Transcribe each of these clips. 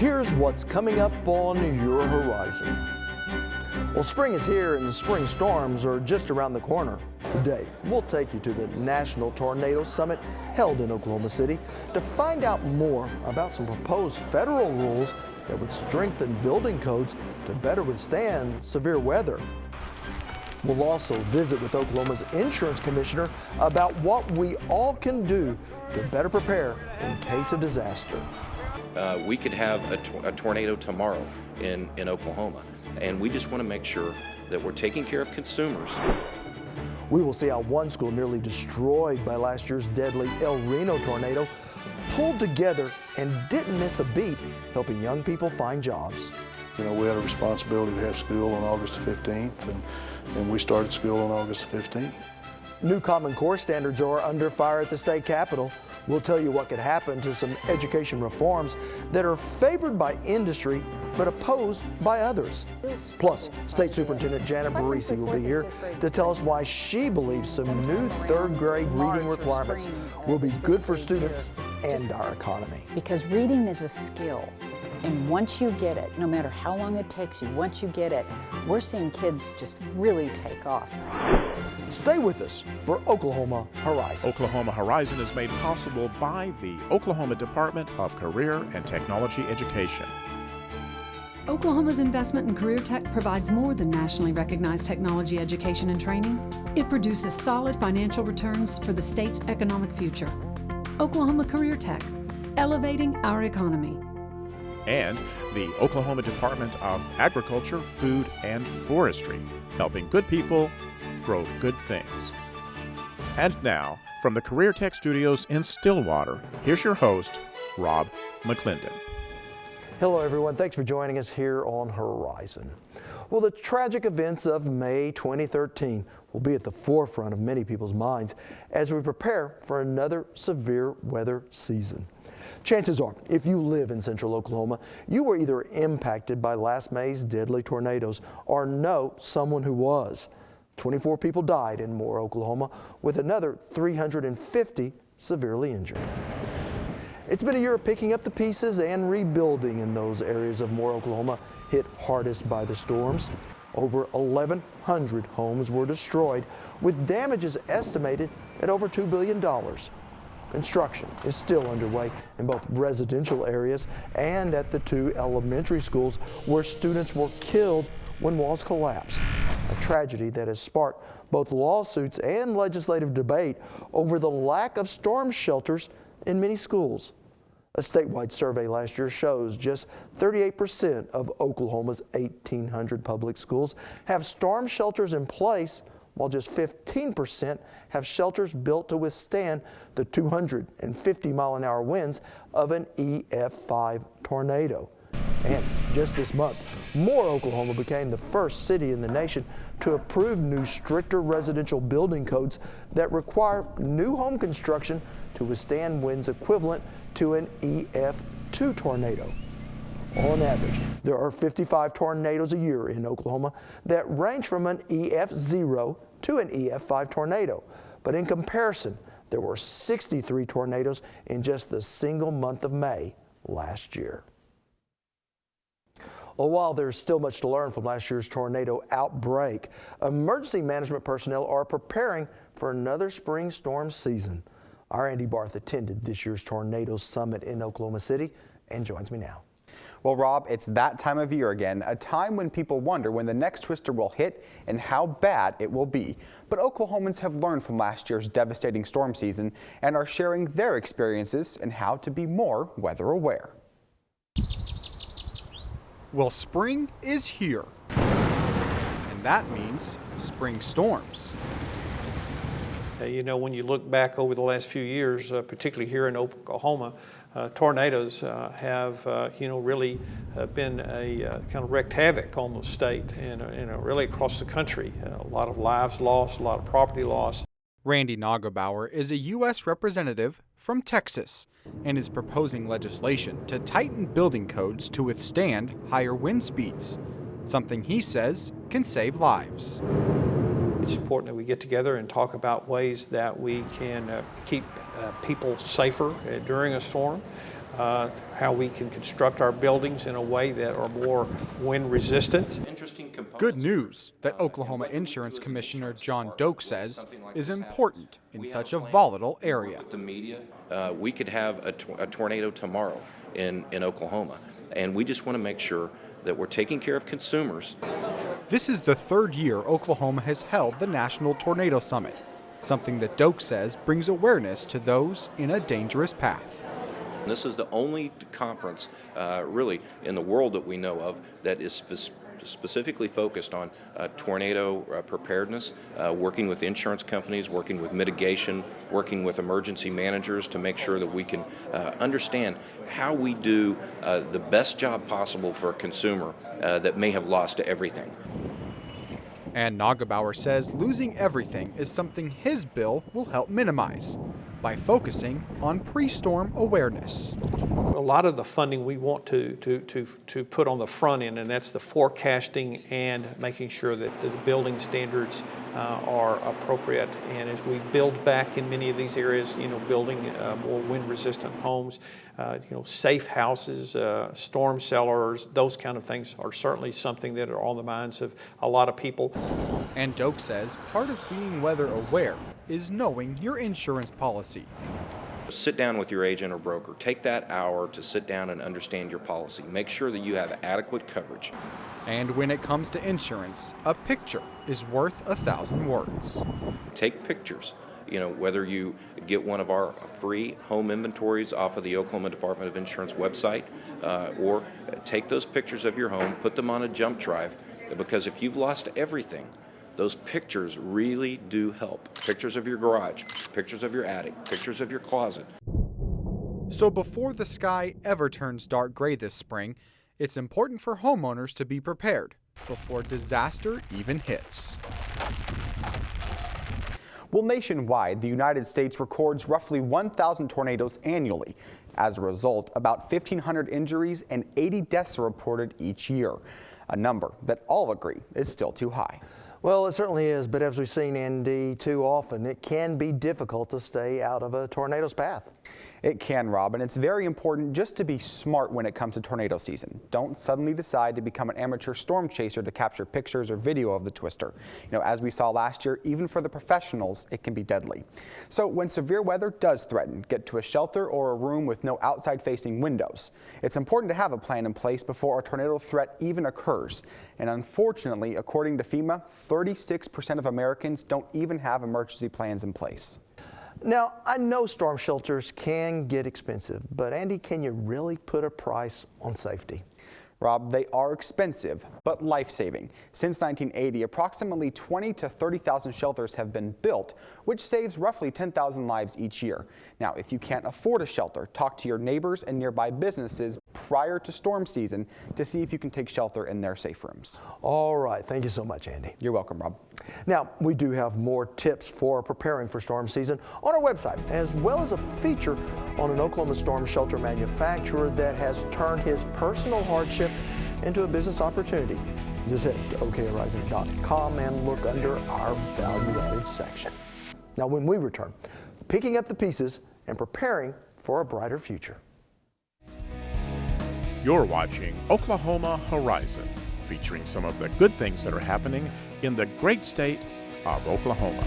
Here's what's coming up on your horizon. Well, spring is here and the spring storms are just around the corner. Today, we'll take you to the National Tornado Summit held in Oklahoma City to find out more about some proposed federal rules that would strengthen building codes to better withstand severe weather. We'll also visit with Oklahoma's insurance commissioner about what we all can do to better prepare in case of disaster. We could have a tornado tomorrow in Oklahoma, and we just want to make sure that we're taking care of consumers. We will see how one school nearly destroyed by last year's deadly El Reno tornado pulled together and didn't miss a beat, helping young people find jobs. You know, we had a responsibility to have school on August 15th, and we started school on August 15th. New Common Core standards are under fire at the state capitol. We'll tell you what could happen to some education reforms that are favored by industry but opposed by others. Plus, State Superintendent Janet Barisi will be here to tell us why she believes some new third grade reading requirements will be good for students and our economy. Because reading is a skill. And once you get it, no matter how long it takes you, once you get it, we're seeing kids just really take off. Stay with us for Oklahoma Horizon. Oklahoma Horizon is made possible by the Oklahoma Department of Career and Technology Education. Oklahoma's investment in Career Tech provides more than nationally recognized technology education and training. It produces solid financial returns for the state's economic future. Oklahoma Career Tech, elevating our economy. And the Oklahoma Department of Agriculture, Food, and Forestry, helping good people grow good things. And now, from the Career Tech Studios in Stillwater, here's your host, Rob McClendon. Hello everyone, thanks for joining us here on Horizon. Well, the tragic events of May 2013 will be at the forefront of many people's minds as we prepare for another severe weather season. Chances are, if you live in central Oklahoma, you were either impacted by last May's deadly tornadoes or know someone who was. 24 people died in Moore, Oklahoma, with another 350 severely injured. It's been a year of picking up the pieces and rebuilding in those areas of Moore, Oklahoma hit hardest by the storms. Over 1,100 homes were destroyed, with damages estimated at over $2 billion. Construction is still underway in both residential areas and at the two elementary schools where students were killed when walls collapsed. A tragedy that has sparked both lawsuits and legislative debate over the lack of storm shelters in many schools. A statewide survey last year shows just 38% of Oklahoma's 1,800 public schools have storm shelters in place, while just 15% have shelters built to withstand the 250-mile-an-hour winds of an EF5 tornado. And just this month, Moore, Oklahoma became the first city in the nation to approve new stricter residential building codes that require new home construction to withstand winds equivalent to an EF2 tornado. On average, there are 55 tornadoes a year in Oklahoma that range from an EF0 to an EF5 tornado. But in comparison, there were 63 tornadoes in just the single month of May last year. Well, while there's still much to learn from last year's tornado outbreak, emergency management personnel are preparing for another spring storm season. Our Andy Barth attended this year's Tornado Summit in Oklahoma City and joins me now. Well, Rob, it's that time of year again, a time when people wonder when the next twister will hit and how bad it will be. But Oklahomans have learned from last year's devastating storm season and are sharing their experiences and how to be more weather aware. Well, spring is here, and that means spring storms. You know, when you look back over the last few years, particularly here in Oklahoma, tornadoes have, really been a kind of wreaked havoc on the state and really across the country. A lot of lives lost, a lot of property loss. Randy Nagelbauer is a U.S. representative from Texas and is proposing legislation to tighten building codes to withstand higher wind speeds, something he says can save lives. It's important that we get together and talk about ways that we can keep people safer during a storm. how we can construct our buildings in a way that are more wind resistant. Good news that Oklahoma Insurance Commissioner John Doak says is important in such a volatile area. With the media, we could have a tornado tomorrow in Oklahoma, and we just want to make sure that we're taking care of consumers. This is the third year Oklahoma has held the National Tornado Summit, something that Doak says brings awareness to those in a dangerous path. This is the only conference really in the world that we know of that is specifically focused on tornado preparedness, working with insurance companies, working with mitigation, working with emergency managers to make sure that we can understand how we do the best job possible for a consumer that may have lost everything. And Neugebauer says losing everything is something his bill will help minimize by focusing on pre-storm awareness. A lot of the funding we want to put on the front end, and that's the forecasting and making sure that the building standards are appropriate. And as we build back in many of these areas, building more wind-resistant homes, safe houses, storm cellars, those kind of things are certainly something that are on the minds of a lot of people. And Doak says part of being weather aware is knowing your insurance policy. Sit down with your agent or broker. Take that hour to sit down and understand your policy. Make sure that you have adequate coverage. And when it comes to insurance, a picture is worth 1,000 words. Take pictures. Whether you get one of our free home inventories off of the Oklahoma Department of Insurance website, or take those pictures of your home, put them on a jump drive, because if you've lost everything, those pictures really do help. Pictures of your garage, pictures of your attic, pictures of your closet. So before the sky ever turns dark gray this spring, it's important for homeowners to be prepared before disaster even hits. Well, nationwide, the United States records roughly 1,000 tornadoes annually. As a result, about 1,500 injuries and 80 deaths are reported each year, a number that all agree is still too high. Well, it certainly is, but as we've seen, Andy, too often, it can be difficult to stay out of a tornado's path. It can, Rob, and it's very important just to be smart when it comes to tornado season. Don't suddenly decide to become an amateur storm chaser to capture pictures or video of the twister. As we saw last year, even for the professionals, it can be deadly. So when severe weather does threaten, get to a shelter or a room with no outside-facing windows. It's important to have a plan in place before a tornado threat even occurs. And unfortunately, according to FEMA, 36% of Americans don't even have emergency plans in place. Now, I know storm shelters can get expensive, but Andy, can you really put a price on safety? Rob, they are expensive, but life-saving. Since 1980, approximately 20 to 30,000 shelters have been built, which saves roughly 10,000 lives each year. Now, if you can't afford a shelter, talk to your neighbors and nearby businesses prior to storm season to see if you can take shelter in their safe rooms. All right. Thank you so much, Andy. You're welcome, Rob. Now, we do have more tips for preparing for storm season on our website, as well as a feature on an Oklahoma storm shelter manufacturer that has turned his personal hardship into a business opportunity. Just head to okhorizon.com and look under our value-added section. Now, when we return, picking up the pieces and preparing for a brighter future. You're watching Oklahoma Horizon, featuring some of the good things that are happening in the great state of Oklahoma.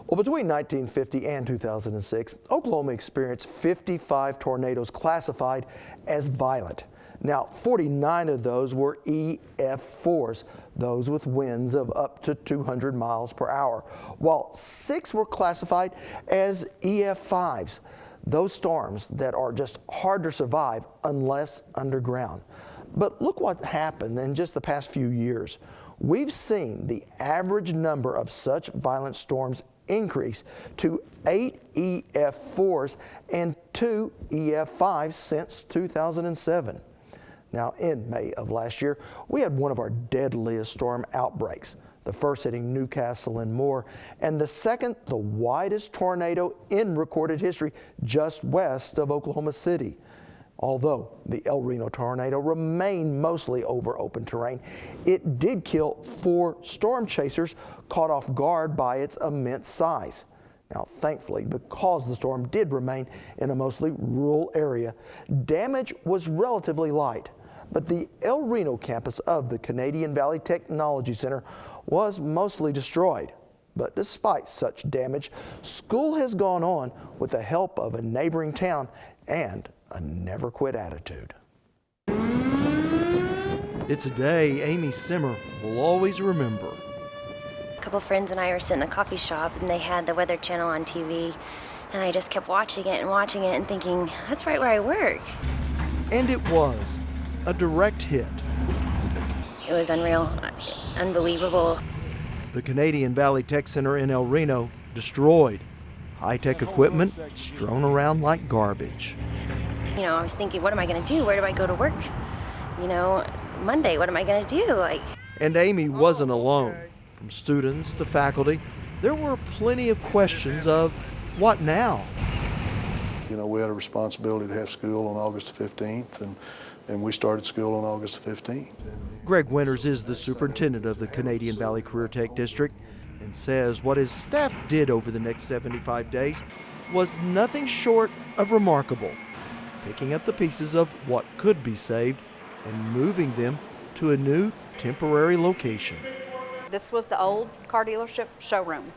Well, between 1950 and 2006, Oklahoma experienced 55 tornadoes classified as violent. Now, 49 of those were EF4s, those with winds of up to 200 miles per hour, while 6 were classified as EF5s, those storms that are just hard to survive unless underground. But look what happened in just the past few years. We've seen the average number of such violent storms increase to 8 EF4s and 2 EF5s since 2007. Now, in May of last year, we had one of our deadliest storm outbreaks, the first hitting Newcastle and Moore, and the second, the widest tornado in recorded history just west of Oklahoma City. Although the El Reno tornado remained mostly over open terrain, it did kill 4 storm chasers caught off guard by its immense size. Now, thankfully, because the storm did remain in a mostly rural area, damage was relatively light. But the El Reno campus of the Canadian Valley Technology Center was mostly destroyed. But despite such damage, school has gone on with the help of a neighboring town and a never-quit attitude. It's a day Amy Simmer will always remember. A couple friends and I were sitting in a coffee shop and they had the Weather Channel on TV, and I just kept watching it and thinking, that's right where I work. And it was a direct hit. It was unreal, unbelievable. The Canadian Valley Tech Center in El Reno destroyed. High-tech equipment strewn around like garbage. You know, I was thinking, what am I going to do? Where do I go to work? You know, Monday, what am I going to do? And Amy wasn't alone. From students to faculty, there were plenty of questions of what now? You know, we had a responsibility to have school on August 15th, and we started school on August 15th. Greg Winters is the superintendent of the Canadian Valley Career Tech District and says what his staff did over the next 75 days was nothing short of remarkable, picking up the pieces of what could be saved and moving them to a new temporary location. This was the old car dealership showroom.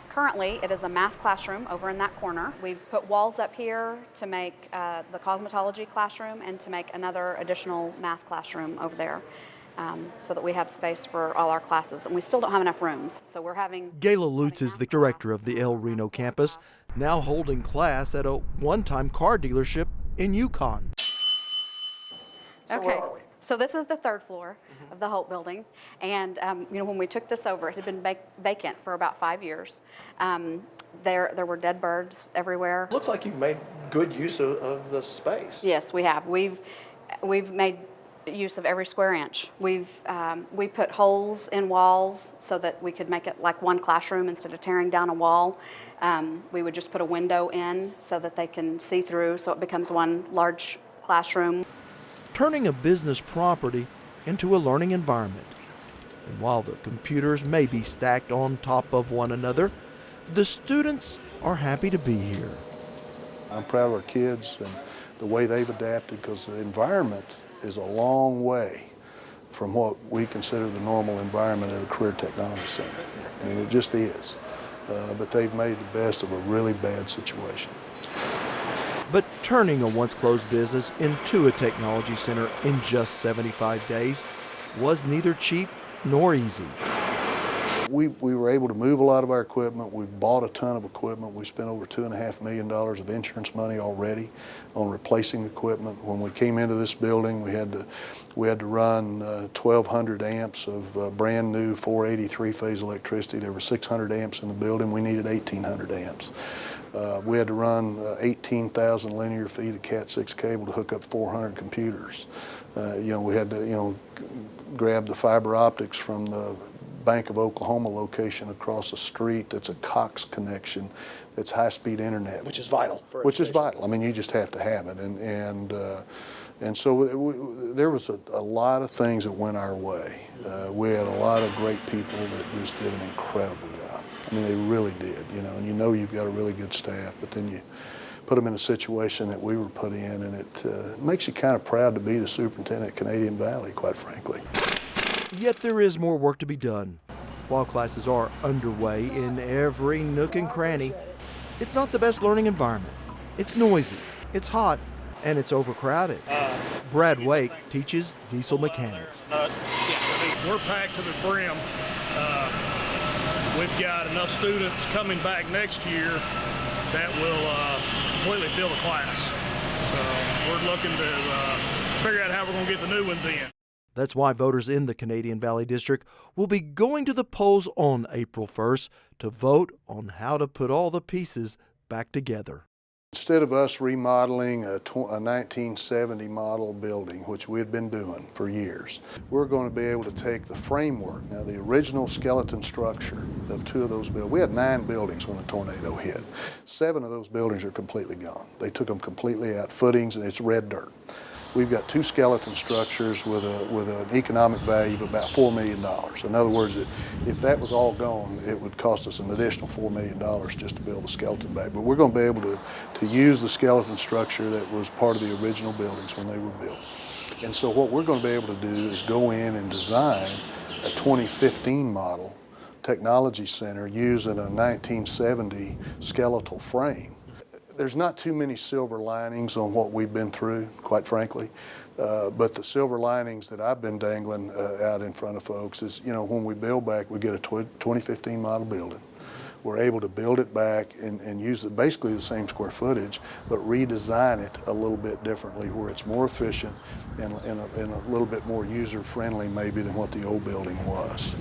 Currently, it is a math classroom over in that corner. We've put walls up here to make the cosmetology classroom and to make another additional math classroom over there so that we have space for all our classes. And we still don't have enough rooms, so we're having... Gayla Lutz is the director of the El Reno campus, now holding class at a one-time car dealership in Yukon. Okay. So this is the third floor of the Holt building, and you know, when we took this over, it had been vacant for about 5 years. There were dead birds everywhere. Looks like you've made good use of the space. Yes, we have. We've made use of every square inch. We put holes in walls so that we could make it like one classroom instead of tearing down a wall. We would just put a window in so that they can see through, so it becomes one large classroom. Turning a business property into a learning environment. And while the computers may be stacked on top of one another, the students are happy to be here. I'm proud of our kids and the way they've adapted, because the environment is a long way from what we consider the normal environment at a career technology center. I mean, it just is. But they've made the best of a really bad situation. But turning a once closed business into a technology center in just 75 days was neither cheap nor easy. We were able to move a lot of our equipment. We've bought a ton of equipment. We spent over $2.5 million of insurance money already on replacing equipment. When we came into this building, we had to run 1,200 amps of brand new 480 3-phase electricity. There were 600 amps in the building. We needed 1,800 amps. We had to run 18,000 linear feet of Cat6 cable to hook up 400 computers. You know, we had to, grab the fiber optics from the Bank of Oklahoma location across the street. That's a Cox connection. That's high-speed internet, which is vital. Which is vital. I mean, you just have to have it, and so there was a lot of things that went our way. We had a lot of great people that just did an incredible job. I mean, they really did. And you've got a really good staff, but then you put them in a situation that we were put in, and it makes you kind of proud to be the superintendent at Canadian Valley, quite frankly. Yet there is more work to be done. While classes are underway in every nook and cranny, it's not the best learning environment. It's noisy, it's hot, and it's overcrowded. Brad Wake teaches diesel mechanics. We're packed to the brim. We've got enough students coming back next year that will completely fill the class. So we're looking to figure out how we're going to get the new ones in. That's why voters in the Canadian Valley District will be going to the polls on April 1st to vote on how to put all the pieces back together. Instead of us remodeling a 1970 model building, which we had been doing for years, we're going to be able to take the framework, now the original skeleton structure of 2 of those buildings. We had 9 buildings when the tornado hit. 7 of those buildings are completely gone. They took them completely out, footings, and it's red dirt. we've got 2 skeleton structures with an economic value of about $4 million. In other words, if that was all gone, it would cost us an additional $4 million just to build the skeleton back. But we're going to be able to use the skeleton structure that was part of the original buildings when they were built. And so what we're going to be able to do is go in and design a 2015 model technology center using a 1970 skeletal frame. There's not too many silver linings on what we've been through, quite frankly, but the silver linings that I've been dangling out in front of folks is, you know, when we build back, we get a 2015 model building. We're able to build it back and use basically the same square footage, but redesign it a little bit differently where it's more efficient and a little bit more user-friendly maybe than what the old building was.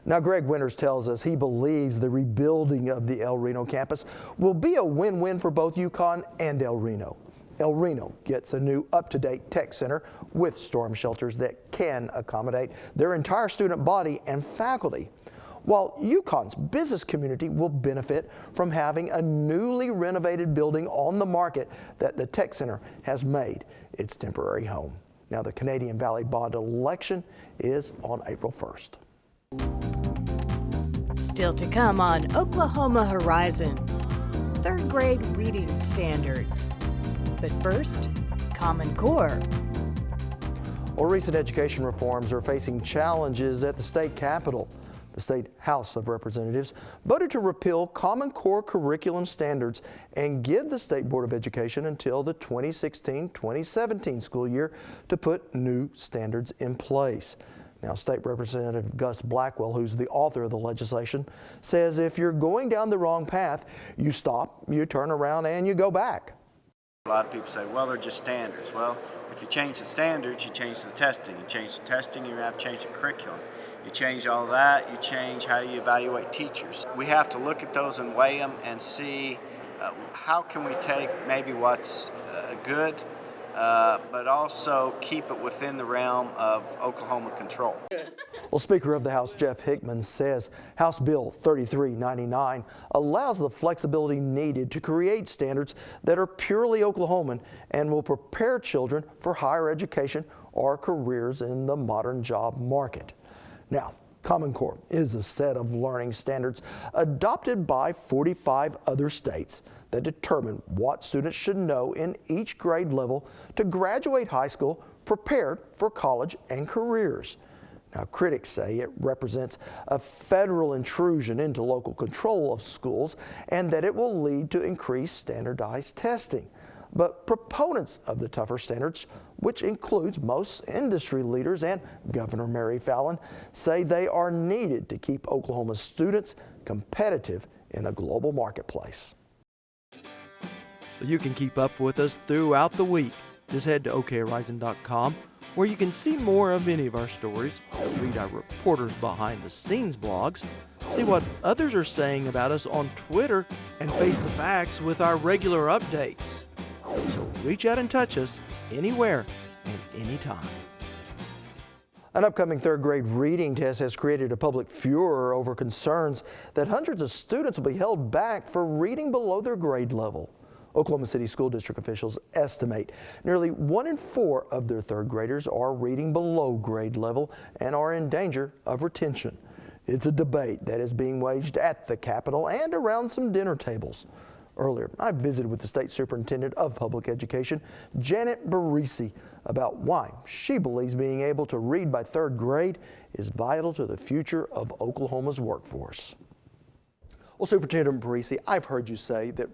Now, Greg Winters tells us he believes the rebuilding of the El Reno campus will be a win-win for both UConn and El Reno. El Reno gets a new up-to-date tech center with storm shelters that can accommodate their entire student body and faculty, while UConn's business community will benefit from having a newly renovated building on the market that the tech center has made its temporary home. Now, the Canadian Valley bond election is on April 1st. Still to come on Oklahoma Horizon, 3rd grade reading standards. But first, Common Core. Well, recent education reforms are facing challenges at the state capitol. The State House of Representatives voted to repeal Common Core curriculum standards and give the State Board of Education until the 2016-2017 school year to put new standards in place. Now, State Representative Gus Blackwell, who's the author of the legislation, says if you're going down the wrong path, you stop, you turn around, and you go back. A lot of people say, well, they're just standards. Well, if you change the standards, you change the testing. You change the testing, you have to change the curriculum. You change all that, you change how you evaluate teachers. We have to look at those and weigh them and see how can we take maybe what's good, but also keep it within the realm of Oklahoma control. Well, Speaker of the House Jeff Hickman says House Bill 3399 allows the flexibility needed to create standards that are purely Oklahoman and will prepare children for higher education or careers in the modern job market. Now, Common Core is a set of learning standards adopted by 45 other states that determine what students should know in each grade level to graduate high school prepared for college and careers. Now, critics say it represents a federal intrusion into local control of schools and that it will lead to increased standardized testing. But proponents of the tougher standards, which includes most industry leaders and Governor Mary Fallin, say they are needed to keep Oklahoma's students competitive in a global marketplace. You can keep up with us throughout the week. Just head to okhorizon.com where you can see more of any of our stories, read our reporters behind the scenes blogs, see what others are saying about us on Twitter, and face the facts with our regular updates. So reach out and touch us anywhere and anytime. An upcoming 3rd grade reading test has created a public furor over concerns that hundreds of students will be held back for reading below their grade level. Oklahoma City School District officials estimate nearly 1 in 4 of their 3rd graders are reading below grade level and are in danger of retention. It's a debate that is being waged at the Capitol and around some dinner tables. Earlier, I visited with the State Superintendent of Public Education, Janet Barisi, about why she believes being able to read by 3rd grade is vital to the future of Oklahoma's workforce. Well, Superintendent Barisi, I've heard you say that,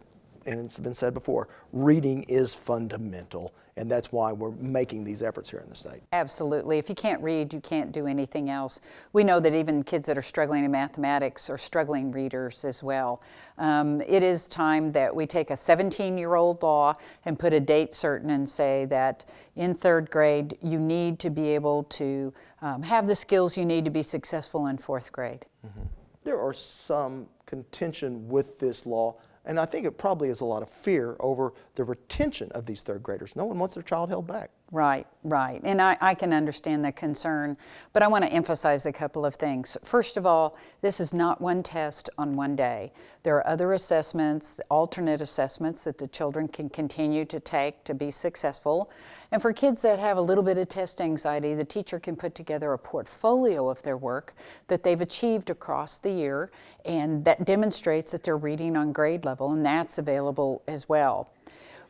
and it's been said before, reading is fundamental, and that's why we're making these efforts here in the state. Absolutely. If you can't read, you can't do anything else. We know that even kids that are struggling in mathematics are struggling readers as well. It is time that we take a 17-year-old law and put a date certain and say that in 3rd grade, you need to be able to have the skills you need to be successful in 4th grade. Mm-hmm. There are some contention with this law, and I think it probably is a lot of fear over the retention of these 3rd graders. No one wants their child held back. Right, right. And I can understand the concern, but I want to emphasize a couple of things. First of all, this is not one test on one day. There are other assessments, alternate assessments that the children can continue to take to be successful. And for kids that have a little bit of test anxiety, the teacher can put together a portfolio of their work that they've achieved across the year, and that demonstrates that they're reading on grade level, and that's available as well.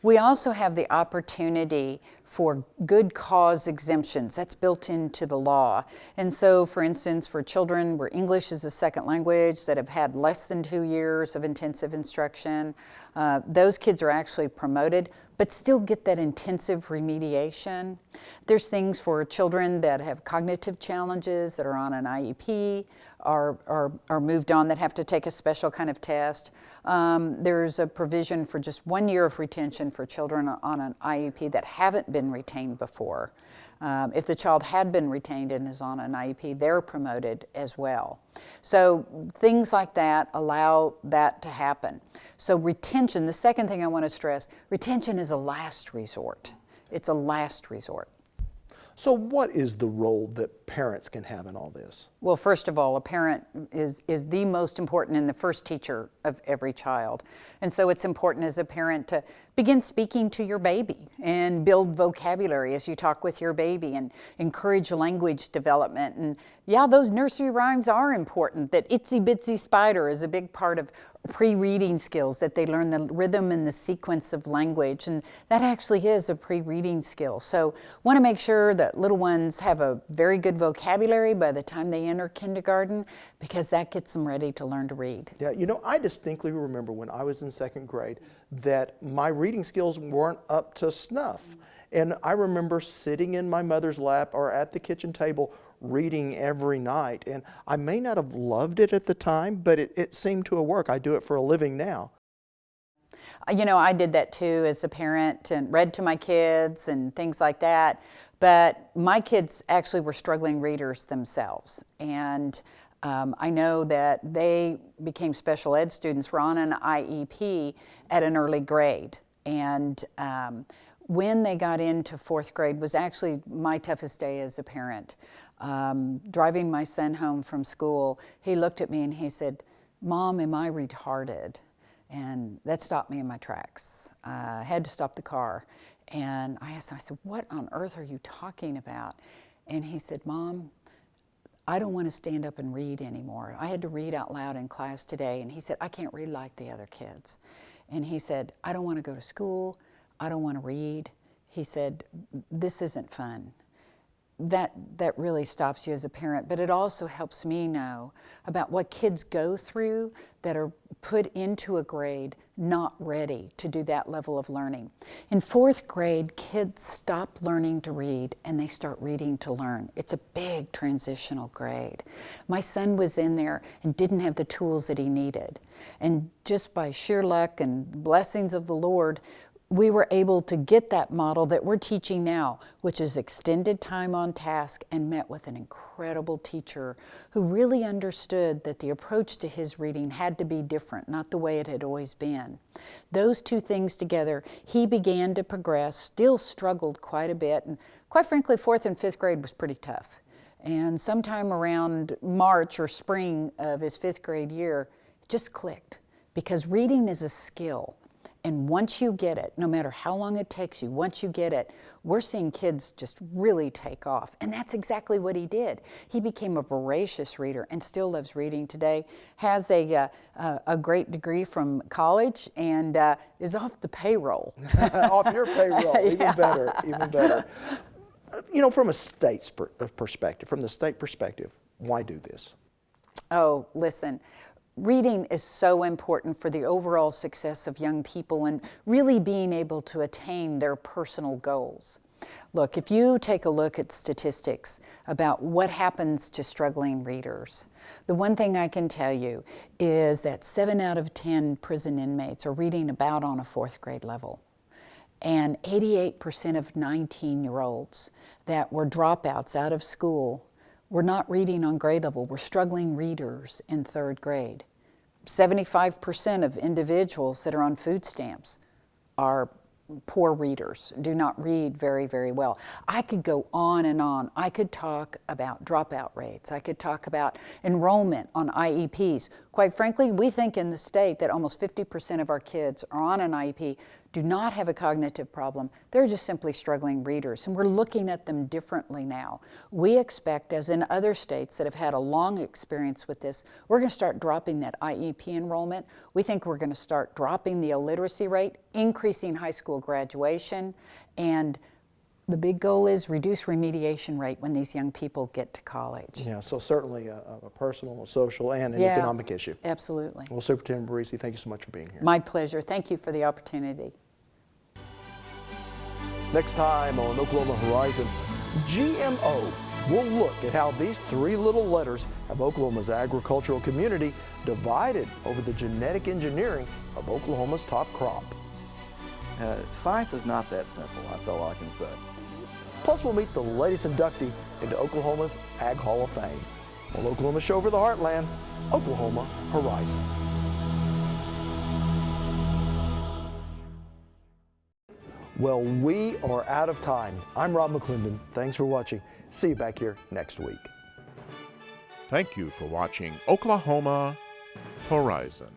We also have the opportunity for good cause exemptions. That's built into the law. And so, for instance, for children where English is a second language that have had less than 2 years of intensive instruction, those kids are actually promoted, but still get that intensive remediation. There's things for children that have cognitive challenges that are on an IEP, are moved on, that have to take a special kind of test. There's a provision for just 1 year of retention for children on an IEP that haven't been retained before. If the child had been retained and is on an IEP, they're promoted as well. So things like that allow that to happen. So retention, the second thing I want to stress, retention is a last resort. It's a last resort. So what is the role that parents can have in all this? Well, first of all, a parent is the most important and the first teacher of every child. And so it's important as a parent to begin speaking to your baby and build vocabulary as you talk with your baby and encourage language development. And yeah, those nursery rhymes are important. That Itsy Bitsy Spider is a big part of pre-reading skills, that they learn the rhythm and the sequence of language, and that actually is a pre-reading skill. So want to make sure that little ones have a very good vocabulary by the time they enter kindergarten, because that gets them ready to learn to read. Yeah, you know, I distinctly remember when I was in second grade that my reading skills weren't up to snuff. And I remember sitting in my mother's lap or at the kitchen table reading every night. And I may not have loved it at the time, but it seemed to work. I do it for a living now. You know, I did that too as a parent and read to my kids and things like that. But my kids actually were struggling readers themselves. And I know that they became special ed students, were on an IEP at an early grade. And when they got into fourth grade was actually my toughest day as a parent. Driving my son home from school, he looked at me and he said, "Mom, am I retarded?" And that stopped me in my tracks. I had to stop the car. And I asked him, I said, "What on earth are you talking about?" And he said, "Mom, I don't want to stand up and read anymore. I had to read out loud in class today." And he said, "I can't read like the other kids." And he said, "I don't want to go to school. I don't want to read." He said, "This isn't fun." That really stops you as a parent, but it also helps me know about what kids go through that are put into a grade not ready to do that level of learning. In fourth grade, kids stop learning to read and they start reading to learn. It's a big transitional grade. My son was in there and didn't have the tools that he needed. And just by sheer luck and blessings of the Lord, we were able to get that model that we're teaching now, which is extended time on task, and met with an incredible teacher who really understood that the approach to his reading had to be different, not the way it had always been. Those two things together, he began to progress, still struggled quite a bit, and quite frankly, fourth and fifth grade was pretty tough. And sometime around March or spring of his fifth grade year, it just clicked, because reading is a skill. And once you get it, no matter how long it takes you, once you get it, we're seeing kids just really take off. And that's exactly what he did. He became a voracious reader and still loves reading today, has a great degree from college, and is off the payroll. Off your payroll, even better, even better. You know, from a state's perspective, from the state perspective, why do this? Oh, listen. Reading is so important for the overall success of young people and really being able to attain their personal goals. Look, if you take a look at statistics about what happens to struggling readers, the one thing I can tell you is that 7 out of 10 prison inmates are reading about on a fourth grade level. And 88% of 19-year-olds that were dropouts out of school were not reading on grade level, were struggling readers in third grade. 75% of individuals that are on food stamps are poor readers, do not read very, very well. I could go on and on. I could talk about dropout rates. I could talk about enrollment on IEPs. Quite frankly, we think in the state that almost 50% of our kids are on an IEP, do not have a cognitive problem. They're just simply struggling readers, and we're looking at them differently now. We expect, as in other states that have had a long experience with this, we're going to start dropping that IEP enrollment. We think we're going to start dropping the illiteracy rate, increasing high school graduation, and the big goal is reduce remediation rate when these young people get to college. Yeah, so certainly a personal, a social, and an economic issue. Absolutely. Well, Superintendent Barisi, thank you so much for being here. My pleasure. Thank you for the opportunity. Next time on Oklahoma Horizon, GMO. We'll look at how these three little letters have Oklahoma's agricultural community divided over the genetic engineering of Oklahoma's top crop. Science is not that simple, that's all I can say. Plus, we'll meet the latest inductee into Oklahoma's Ag Hall of Fame. Well, Oklahoma Show over the Heartland, Oklahoma Horizon. Well, we are out of time. I'm Rob McClendon. Thanks for watching. See you back here next week. Thank you for watching Oklahoma Horizon.